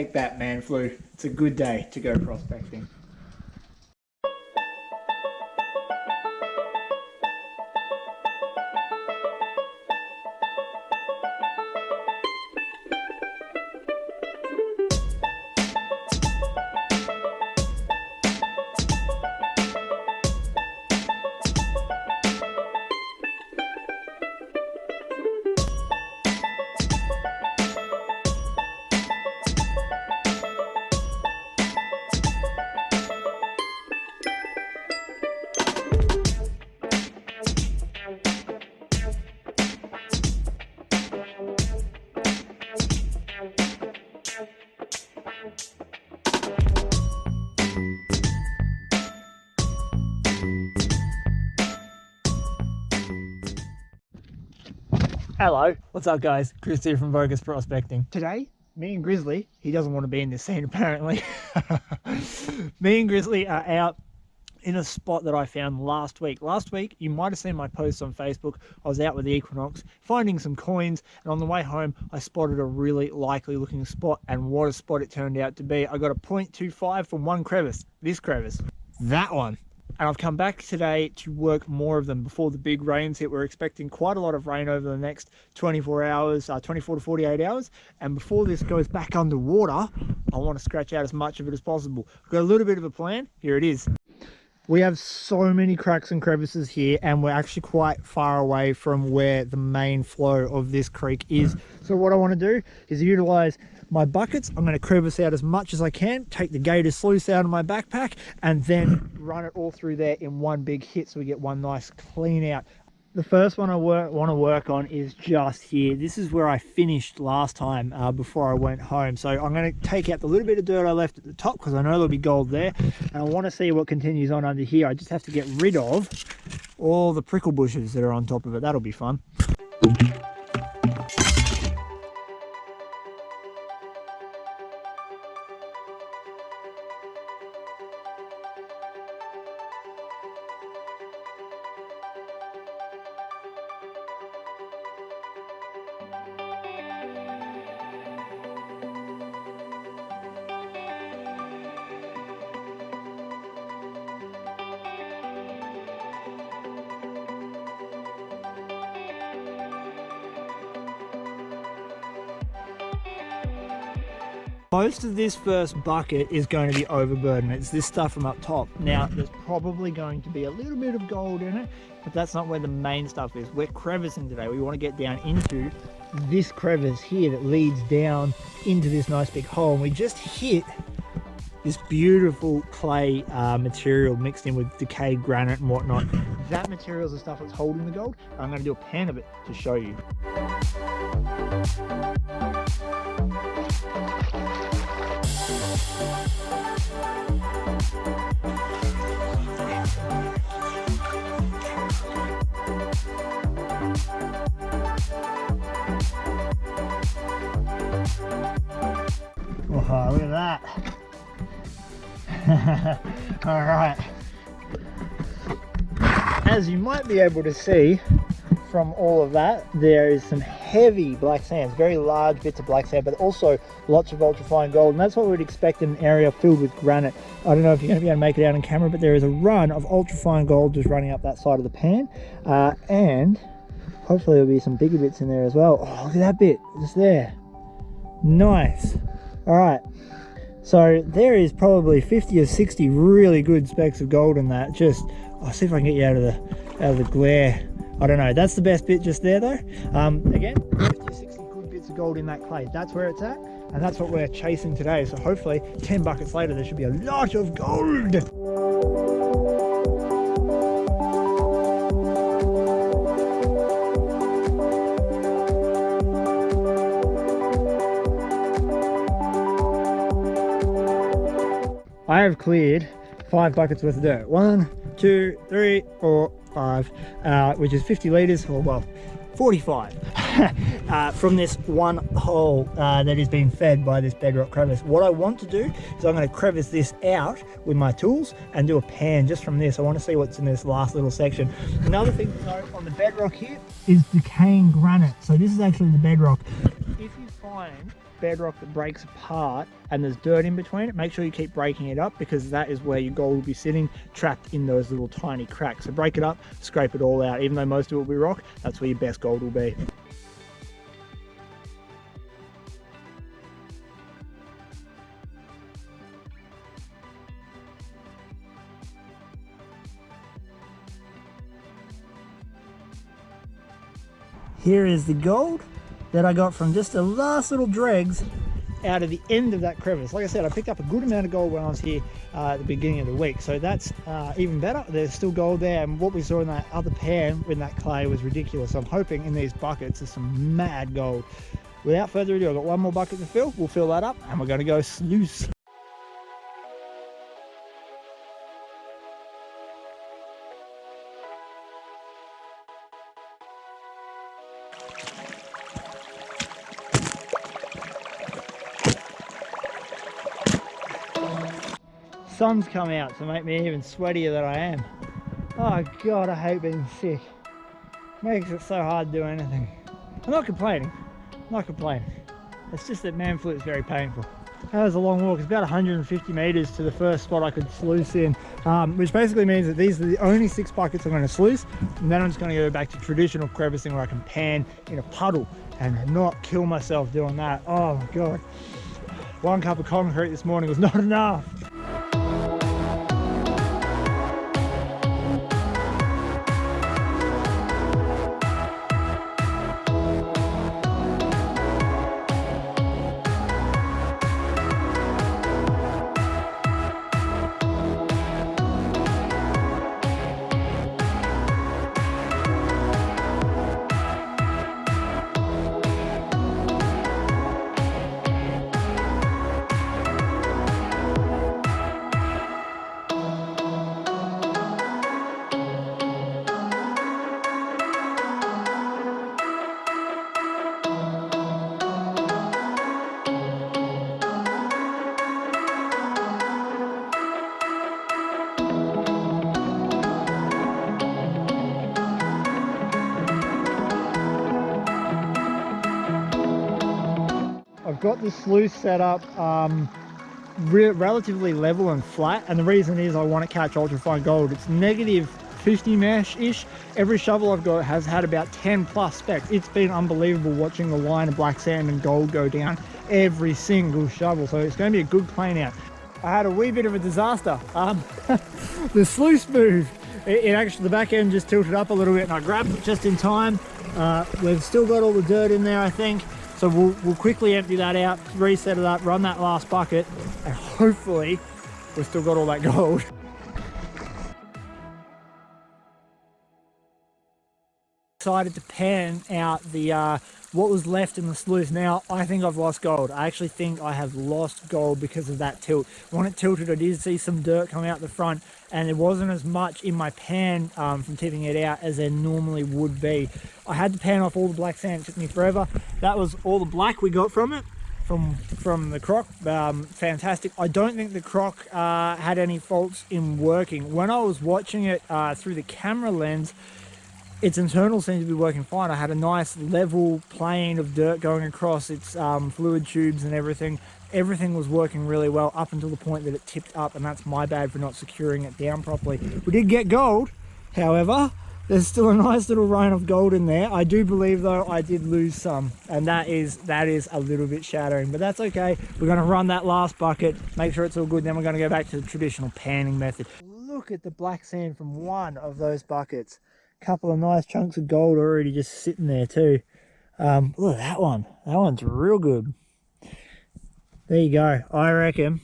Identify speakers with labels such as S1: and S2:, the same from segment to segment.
S1: take that, man flu. It's a good day to go prospecting. Hello, what's up guys? Chris here from Vo-Gus Prospecting. Today, me and Grizzly, he doesn't want to be in this scene apparently. Me and Grizzly are out in a spot that I found last week. Last week, you might have seen my posts on Facebook. I was out with the Equinox, finding some coins, and on the way home, I spotted a really likely looking spot, and what a spot it turned out to be. I got a 0.25 from one crevice, this crevice, that one. And I've come back today to work more of them before the big rains hit. We're expecting quite a lot of rain over the next 24 hours, 24 to 48 hours. And before this goes back underwater, I want to scratch out as much of it as possible. I've got a little bit of a plan. Here it is. We have so many cracks and crevices here, and we're actually quite far away from where the main flow of this creek is. So what I want to do is utilize my buckets. I'm going to crevice out as much as I can, take the gator sluice out of my backpack, and then run it all through there in one big hit so we get one nice clean out. The first one I want to work on is just here. This is where I finished last time before I went home. So I'm going to take out the little bit of dirt I left at the top because I know there'll be gold there. And I want to see what continues on under here. I just have to get rid of all the prickle bushes that are on top of it. That'll be fun. Most of this first bucket is going to be overburdened. It's this stuff from up top. Now, there's probably going to be a little bit of gold in it, but that's not where the main stuff is. We're crevicing today. We want to get down into this crevice here that leads down into this nice big hole. And we just hit this beautiful clay material mixed in with decayed granite and whatnot. That material is the stuff that's holding the gold. I'm going to do a pan of it to show you. Oh, look at that. All right. As you might be able to see from all of that, there is some heavy black sands, very large bits of black sand, but also lots of ultrafine gold, and that's what we'd expect in an area filled with granite. I don't know if you're going to be able to make it out on camera, but there is a run of ultrafine gold just running up that side of the pan, and hopefully there'll be some bigger bits in there as well. Oh, look at that bit, just there. Nice. All right, so there is probably 50 or 60 really good specks of gold in that. Just, I'll see if I can get you out of the glare. I don't know, that's the best bit just there though. Again, 50 or 60 good bits of gold in that clay. That's where it's at, and that's what we're chasing today. So hopefully 10 buckets later there should be a lot of gold. I have cleared 5 buckets worth of dirt. 1, 2, 3, 4, 5, which is 50 litres, or well, 45 from this one hole that is being fed by this bedrock crevice. What I want to do is I'm going to crevice this out with my tools and do a pan just from this. I want to see what's in this last little section. Another thing to note on the bedrock here is decaying granite. So this is actually the bedrock. If you find bedrock that breaks apart and there's dirt in between it, make sure you keep breaking it up, because that is where your gold will be sitting, trapped in those little tiny cracks. So break it up, scrape it all out. Even though most of it will be rock, that's where your best gold will be. Here is the gold that I got from just the last little dregs out of the end of that crevice. Like I said, I picked up a good amount of gold when I was here at the beginning of the week, so that's even better. There's still gold there, and what we saw in that other pan in that clay was ridiculous. So I'm hoping in these buckets there's some mad gold. Without further ado, I've got one more bucket to fill. We'll fill that up and we're going to go sluice. Sun's come out to make me even sweatier than I am. Oh God, I hate being sick. Makes it so hard to do anything. I'm not complaining, It's just that man flu is very painful. That was a long walk. It's about 150 meters to the first spot I could sluice in, which basically means that these are the only 6 buckets I'm going to sluice, and then I'm just going to go back to traditional crevicing where I can pan in a puddle and not kill myself doing that. Oh my God. 1 cup of concrete this morning was not enough. I've got the sluice set up relatively level and flat, and the reason is I want to catch ultrafine gold. It's negative 50 mesh-ish. Every shovel I've got has had about 10 plus specks. It's been unbelievable watching the line of black sand and gold go down every single shovel, so it's going to be a good clean out. I had a wee bit of a disaster. The sluice moved. It actually, the back end just tilted up a little bit and I grabbed it just in time. We've still got all the dirt in there, I think. So we'll quickly empty that out, reset it up, run that last bucket, and hopefully we've still got all that gold. Decided to pan out the what was left in the sluice. Now I think I've lost gold. I actually think I have lost gold because of that tilt. When it tilted, I did see some dirt come out the front, and there wasn't as much in my pan from tipping it out as there normally would be. I had to pan off all the black sand. It took me forever. That was all the black we got from it, from the crock. Fantastic. I don't think the crock had any faults in working. When I was watching it through the camera lens, its internal seemed to be working fine. I had a nice level plane of dirt going across its fluid tubes and everything. Everything was working really well up until the point that it tipped up, and that's my bad for not securing it down properly. We did get gold, however. There's still a nice little rain of gold in there. I do believe though I did lose some, and that is a little bit shattering, but that's okay. We're going to run that last bucket, make sure it's all good, then we're going to go back to the traditional panning method. Look at the black sand from one of those buckets. Couple of nice chunks of gold already just sitting there too. Look at that one. That one's real good. There you go. I reckon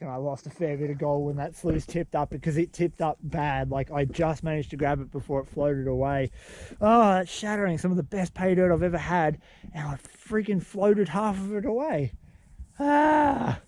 S1: I lost a fair bit of gold when that sluice tipped up, because it tipped up bad. Like, I just managed to grab it before it floated away. Oh, that's shattering. Some of the best pay dirt I've ever had, and I freaking floated half of it away. Ah!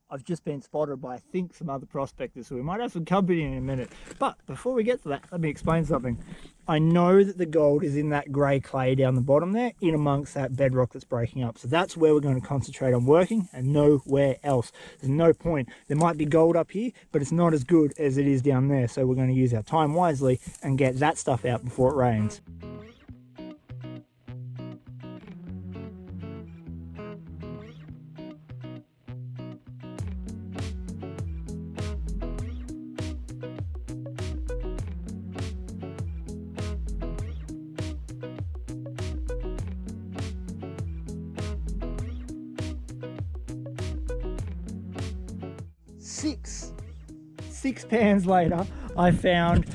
S1: I've just been spotted by, I think, some other prospectors, so we might have some company in a minute. But before we get to that, let me explain something. I know that the gold is in that grey clay down the bottom there, in amongst that bedrock that's breaking up. So that's where we're going to concentrate on working, and nowhere else. There's no point. There might be gold up here, but it's not as good as it is down there. So we're going to use our time wisely and get that stuff out before it rains. six pans later, I found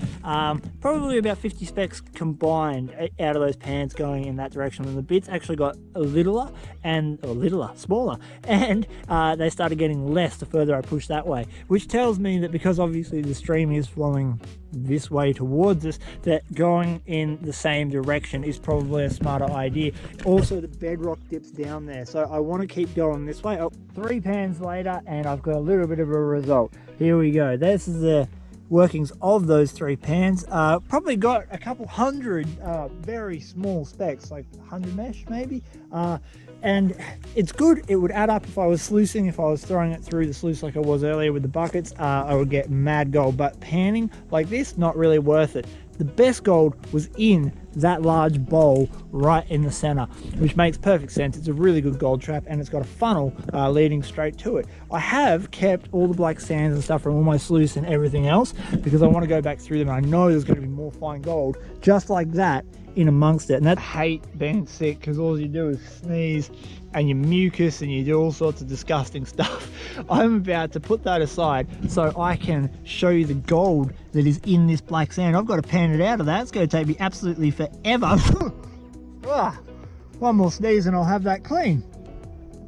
S1: probably about 50 specks combined out of those pans going in that direction, and the bits actually got smaller, and they started getting less the further I pushed that way, which tells me that because obviously the stream is flowing this way towards us, that going in the same direction is probably a smarter idea. Also, the bedrock dips down there, so I want to keep going this way. 3 pans later, and I've got a little bit of a result. Here we go. This is the workings of those 3 pans. Probably got a couple hundred very small specks, like 100 mesh maybe, and it's good. It would add up if I was sluicing. If I was throwing it through the sluice like I was earlier with the buckets, I would get mad gold, but panning like this, not really worth it. The best gold was in that large bowl right in the center, which makes perfect sense. It's a really good gold trap, and it's got a funnel leading straight to it. I have kept all the black sands and stuff from all my sluice and everything else because I want to go back through them. I know there's going to be more fine gold just like that in amongst it. And I hate being sick because all you do is sneeze and you mucus and you do all sorts of disgusting stuff. I'm about to put that aside so I can show you the gold that is in this black sand. I've got to pan it out of that. It's going to take me absolutely forever. One more sneeze and I'll have that clean.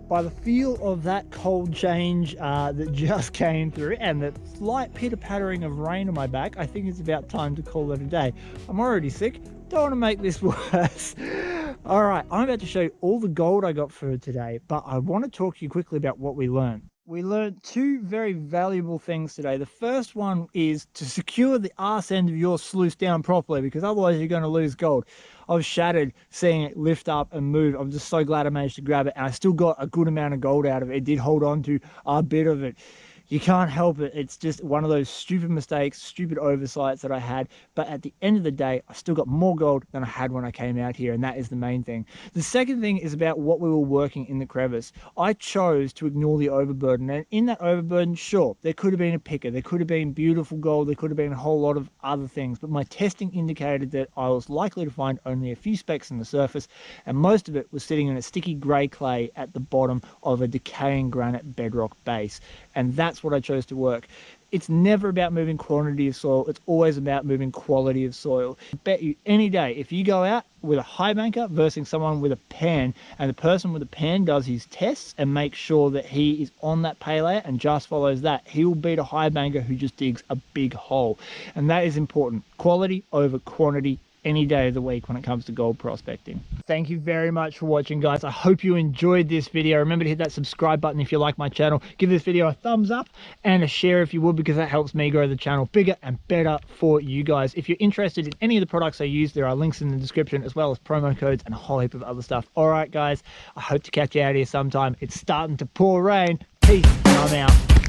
S1: By the feel of that cold change that just came through and the slight pitter-pattering of rain on my back, I think it's about time to call it a day. I'm already sick. Don't want to make this worse. All right, I'm about to show you all the gold I got for today, but I want to talk to you quickly about what we learned. We learned 2 very valuable things today. The first one is to secure the arse end of your sluice down properly, because otherwise you're going to lose gold. I was shattered seeing it lift up and move. I'm just so glad I managed to grab it, and I still got a good amount of gold out of it. It did hold on to a bit of it. You can't help it. It's just one of those stupid mistakes, stupid oversights that I had. But at the end of the day, I still got more gold than I had when I came out here, and that is the main thing. The second thing is about what we were working in the crevice. I chose to ignore the overburden, and in that overburden, sure, there could have been a picker, there could have been beautiful gold, there could have been a whole lot of other things, but my testing indicated that I was likely to find only a few specks on the surface, and most of it was sitting in a sticky grey clay at the bottom of a decaying granite bedrock base. And that's what I chose to work. It's never about moving quantity of soil, it's always about moving quality of soil. I bet you any day, if you go out with a high banker versus someone with a pan, and the person with a pan does his tests and makes sure that he is on that pay layer and just follows that, he will beat a high banker who just digs a big hole. And that is important. Quality over quantity any day of the week when it comes to gold prospecting. Thank you very much for watching, guys. I hope you enjoyed this video. Remember to hit that subscribe button if you like my channel. Give this video a thumbs up and a share if you would, because that helps me grow the channel bigger and better for you guys. If you're interested in any of the products I use, there are links in the description, as well as promo codes and a whole heap of other stuff. All right, guys, I hope to catch you out here sometime. It's starting to pour rain. Peace, and I'm out.